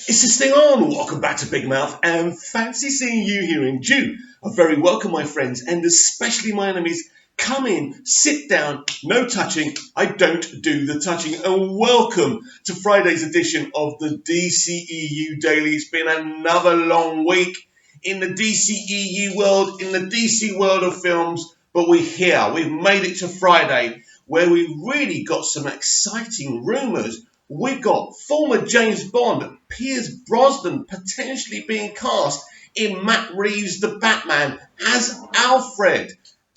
It's this thing on. Welcome back to Big Mouth, and fancy seeing you here in June. A very welcome, my friends, and especially my enemies. Come in, sit down, no touching. I don't do the touching. And welcome to Friday's edition of the DCEU Daily. It's been another long week in the DCEU world, in the DC world of films, but we're here. We've made it to Friday, where we really got some exciting rumours. We've got former James Bond, Pierce Brosnan, potentially being cast in Matt Reeves' The Batman as Alfred.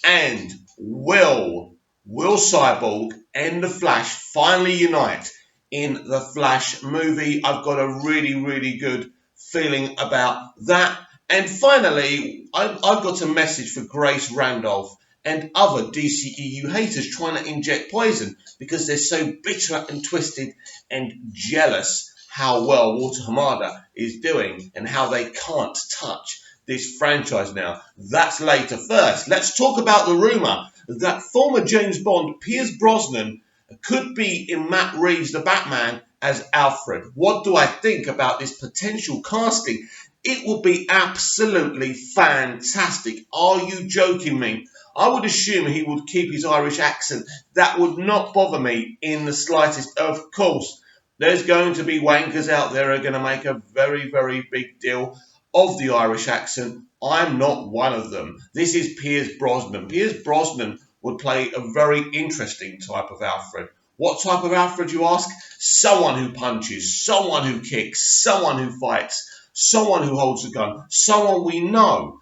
And will Cyborg and The Flash finally unite in the Flash movie? I've got a really good feeling about that. And finally, I've got a message for Grace Randolph and other DCEU haters trying to inject poison because they're so bitter and twisted and jealous how well Walter Hamada is doing and how they can't touch this franchise now. That's later. First, let's talk about the rumour that former James Bond, Pierce Brosnan, could be in Matt Reeves' The Batman as Alfred. What do I think about this potential casting? It will be absolutely fantastic. Are you joking me? I would assume he would keep his Irish accent. That would not bother me in the slightest. Of course, there's going to be wankers out there who are going to make a very big deal of the Irish accent. I'm not one of them. This is Pierce Brosnan. Pierce Brosnan would play a very interesting type of Alfred. What type of Alfred, you ask? Someone who punches, someone who kicks, someone who fights, someone who holds a gun, someone we know.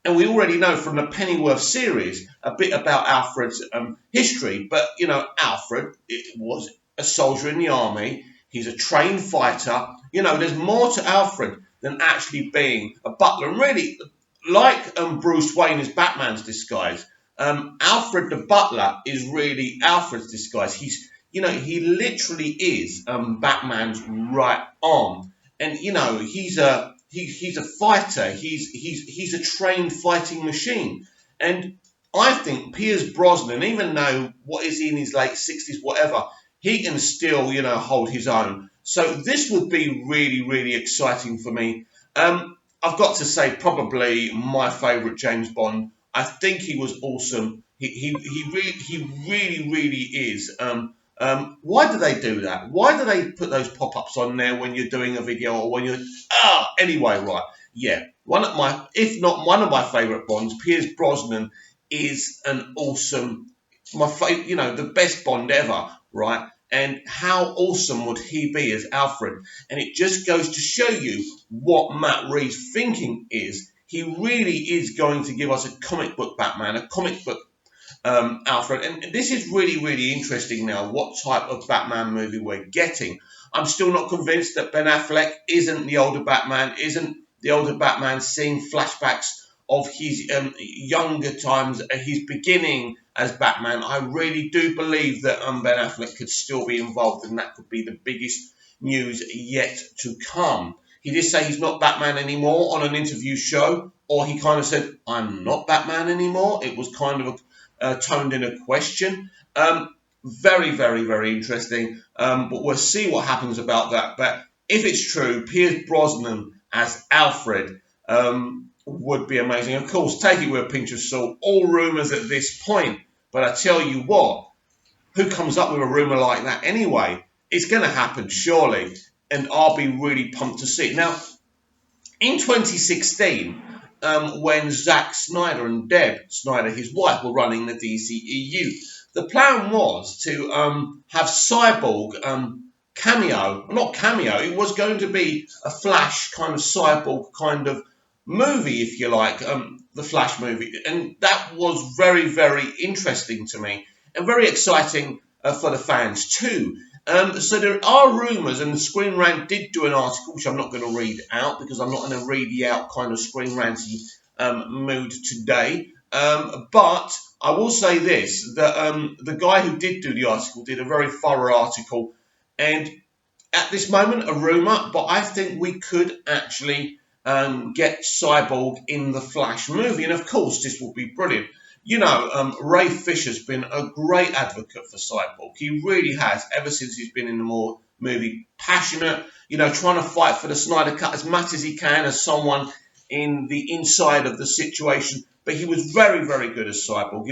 And we already know from the Pennyworth series a bit about Alfred's history. But, you know, Alfred was a soldier in the army. He's a trained fighter. You know, there's more to Alfred than actually being a butler. And really, like Bruce Wayne is Batman's disguise, Alfred the butler is really Alfred's disguise. He literally is Batman's right arm. And, you know, he's a fighter. He's a trained fighting machine. And I think Pierce Brosnan, even though what is he in his late 60s, whatever, he can still, hold his own. So this would be really exciting for me. I've got to say, probably my favourite James Bond. I think he was awesome. He really is. Why do they do that? Why do they put those pop-ups on there when you're doing a video or when you're... Anyway, right. Yeah. If not one of my favourite Bonds, Pierce Brosnan is an awesome... the best Bond ever, right? And how awesome would he be as Alfred? And it just goes to show you what Matt Reeves' thinking is. He really is going to give us a comic book Batman, a comic book Alfred. And this is really interesting now, what type of Batman movie we're getting. I'm still not convinced that Ben Affleck isn't the older Batman, seeing flashbacks of his younger times, his beginning as Batman. I really do believe that Ben Affleck could still be involved, and that could be the biggest news yet to come. He did say he's not Batman anymore on an interview show, or he kind of said, I'm not Batman anymore. It was kind of toned in a question. Very interesting. But we'll see what happens about that. But if it's true, Pierce Brosnan as Alfred would be amazing. Of course, take it with a pinch of salt. All rumours at this point. But I tell you what, who comes up with a rumour like that anyway? It's going to happen, surely. And I'll be really pumped to see it. Now, in 2016, when Zack Snyder and Deb Snyder, his wife, were running the DCEU, the plan was to have Cyborg cameo. Not cameo, it was going to be a Flash kind of Cyborg kind of movie, if you like, the Flash movie. And that was very interesting to me and very exciting for the fans too. So there are rumours, and the Screen Rant did do an article, which I'm not going to read out because I'm not in a read out kind of Screen Ranty mood today. But I will say this, that the guy who did do the article did a very thorough article, and at this moment, a rumour, but I think we could actually get Cyborg in the Flash movie, and of course this will be brilliant. You know, Ray Fisher's been a great advocate for Cyborg. He really has, ever since he's been in the more movie. Passionate, trying to fight for the Snyder Cut as much as he can as someone in the inside of the situation. But he was very, very good as Cyborg.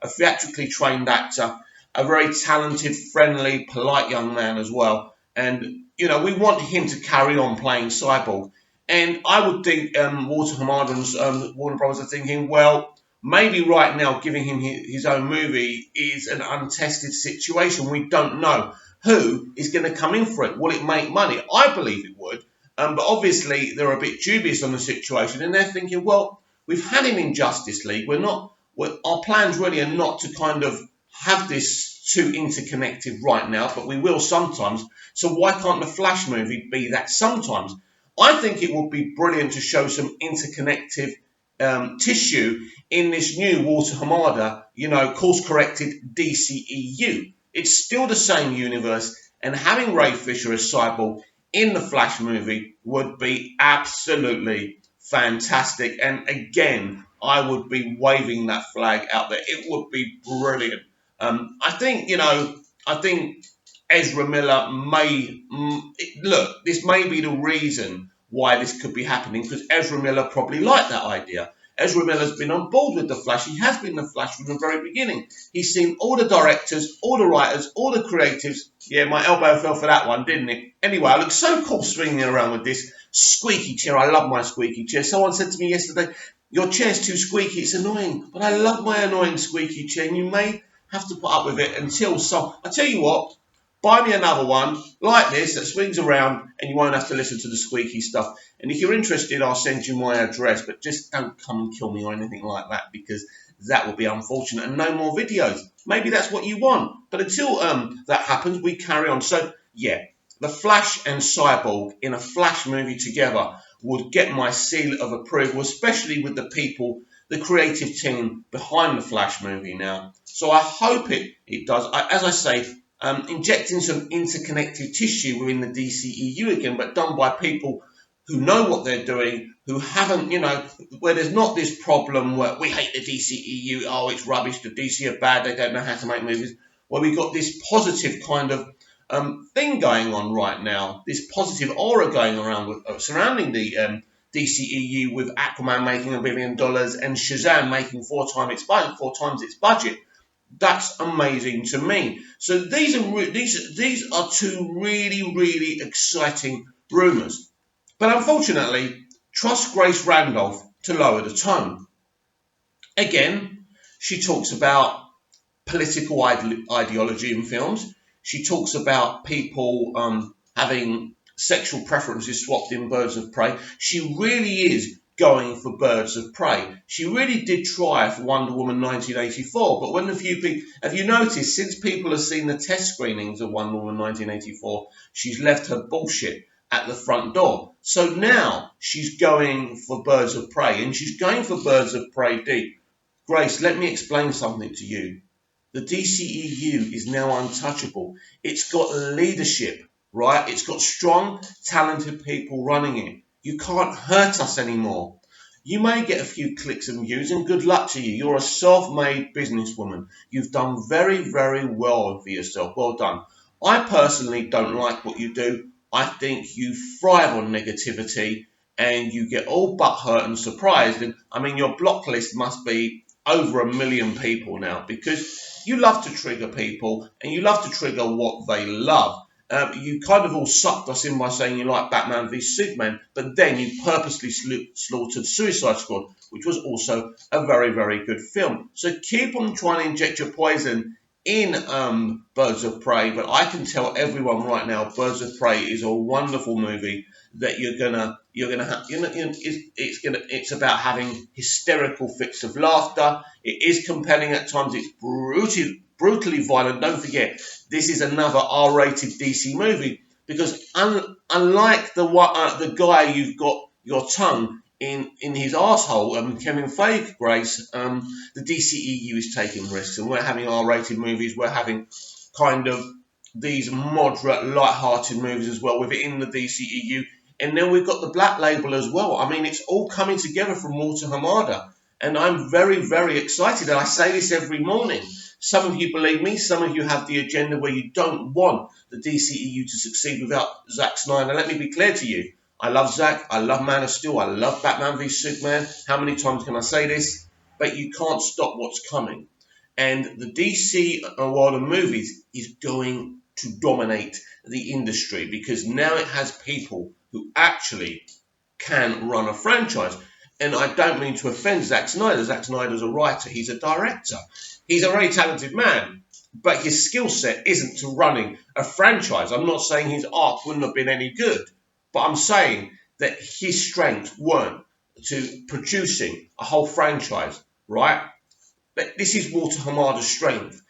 A theatrically trained actor, a very talented, friendly, polite young man as well. And we want him to carry on playing Cyborg. And I would think Walter Hamada and Warner Brothers are thinking, well, maybe right now giving him his own movie is an untested situation. We don't know who is going to come in for it. Will it make money? I believe it would. But obviously they're a bit dubious on the situation, and they're thinking, well, we've had him in Justice League. Our plans really are not to kind of have this too interconnected right now, but we will sometimes. So why can't the Flash movie be that sometimes? I think it would be brilliant to show some interconnective tissue in this new Walter Hamada, course-corrected DCEU. It's still the same universe, and having Ray Fisher as Cyborg in the Flash movie would be absolutely fantastic. And again, I would be waving that flag out there. It would be brilliant. I think Ezra Miller this may be the reason why this could be happening, because Ezra Miller probably liked that idea. Ezra Miller's been on board with the Flash. He has been the Flash from the very beginning. He's seen all the directors, all the writers, all the creatives. Yeah, my elbow fell for that one, didn't it? Anyway, I look so cool swinging around with this squeaky chair. I love my squeaky chair. Someone said to me yesterday, your chair's too squeaky, it's annoying. But I love my annoying squeaky chair, and you may have to put up with it until I tell you what, buy me another one like this that swings around, and you won't have to listen to the squeaky stuff. And if you're interested, I'll send you my address, but just don't come and kill me or anything like that, because that would be unfortunate. And no more videos. Maybe that's what you want. But until that happens, we carry on. So, yeah, the Flash and Cyborg in a Flash movie together would get my seal of approval, especially with the people, the creative team behind the Flash movie now. So I hope it does. As I say, injecting some interconnected tissue within the DCEU again, but done by people who know what they're doing, who haven't, where there's not this problem where we hate the DCEU, oh, it's rubbish, the DC are bad, they don't know how to make movies. Where we've got this positive kind of thing going on right now, this positive aura going around surrounding the DCEU, with Aquaman making $1 billion and Shazam making four times its budget. That's amazing to me. So these are two really, really exciting rumours. But unfortunately, trust Grace Randolph to lower the tone. Again, she talks about political ideology in films. She talks about people having sexual preferences swapped in Birds of Prey. She really is going for Birds of Prey. She really did try for Wonder Woman 1984, but when have you noticed, since people have seen the test screenings of Wonder Woman 1984, she's left her bullshit at the front door. So now she's going for Birds of Prey, and she's going for Birds of Prey deep. Grace, let me explain something to you. The DCEU is now untouchable. It's got leadership, right? It's got strong, talented people running it. You can't hurt us anymore. You may get a few clicks and views, and good luck to you. You're a self-made businesswoman. You've done very, very well for yourself. Well done. I personally don't like what you do. I think you thrive on negativity, and you get all butthurt and surprised. And I mean, your block list must be over 1 million people now, because you love to trigger people, and you love to trigger what they love. You kind of all sucked us in by saying you like Batman v Superman, but then you purposely slaughtered Suicide Squad, which was also a very, very good film. So keep on trying to inject your poison in Birds of Prey, but I can tell everyone right now, Birds of Prey is a wonderful movie that you're gonna have. It's about having hysterical fits of laughter. It is compelling at times. It's brutally violent. Don't forget, this is another R-rated DC movie, because unlike the guy you've got your tongue in his arsehole, Kevin Feige, Grace, the DCEU is taking risks, and we're having R-rated movies. We're having kind of these moderate, light-hearted movies as well within the DCEU, and then we've got the Black Label as well. I mean, it's all coming together from Walter Hamada, and I'm very, very excited, and I say this every morning. Some of you believe me, some of you have the agenda where you don't want the DCEU to succeed without Zack Snyder. Let me be clear to you. I love Zack, I love Man of Steel, I love Batman v Superman. How many times can I say this? But you can't stop what's coming. And the DC world of movies is going to dominate the industry because now it has people who actually can run a franchise. And I don't mean to offend Zack Snyder. Zack Snyder's a writer. He's a director. He's a very talented man. But his skill set isn't to running a franchise. I'm not saying his art wouldn't have been any good. But I'm saying that his strengths weren't to producing a whole franchise, right? But this is Walter Hamada's strength.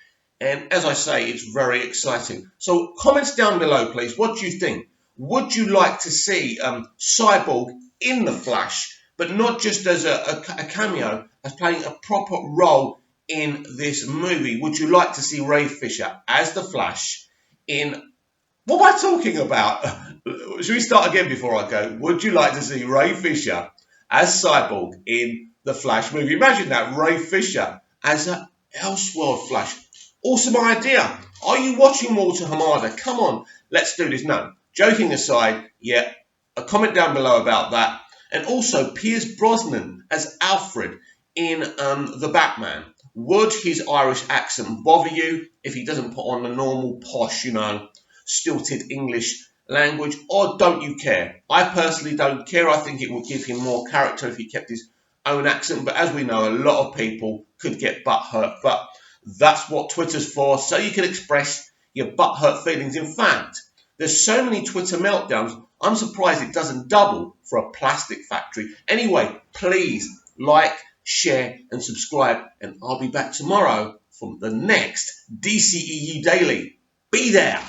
And as I say, it's very exciting. So comments down below, please. What do you think? Would you like to see Cyborg in The Flash, but not just as a cameo, as playing a proper role in this movie? Would you like to see Ray Fisher as The Flash in... What am I talking about? Should we start again before I go? Would you like to see Ray Fisher as Cyborg in The Flash movie? Imagine that, Ray Fisher as an Elseworld Flash. Awesome idea. Are you watching Walter Hamada? Come on, let's do this. No, joking aside, yeah, a comment down below about that. And also Pierce Brosnan as Alfred in The Batman. Would his Irish accent bother you if he doesn't put on the normal posh, stilted English language? Or don't you care? I personally don't care. I think it would give him more character if he kept his own accent. But as we know, a lot of people could get butthurt. But that's what Twitter's for, so you can express your butthurt feelings. In fact, there's so many Twitter meltdowns, I'm surprised it doesn't double for a plastic factory. Anyway, please like, share, and subscribe, and I'll be back tomorrow from the next DCEU Daily. Be there!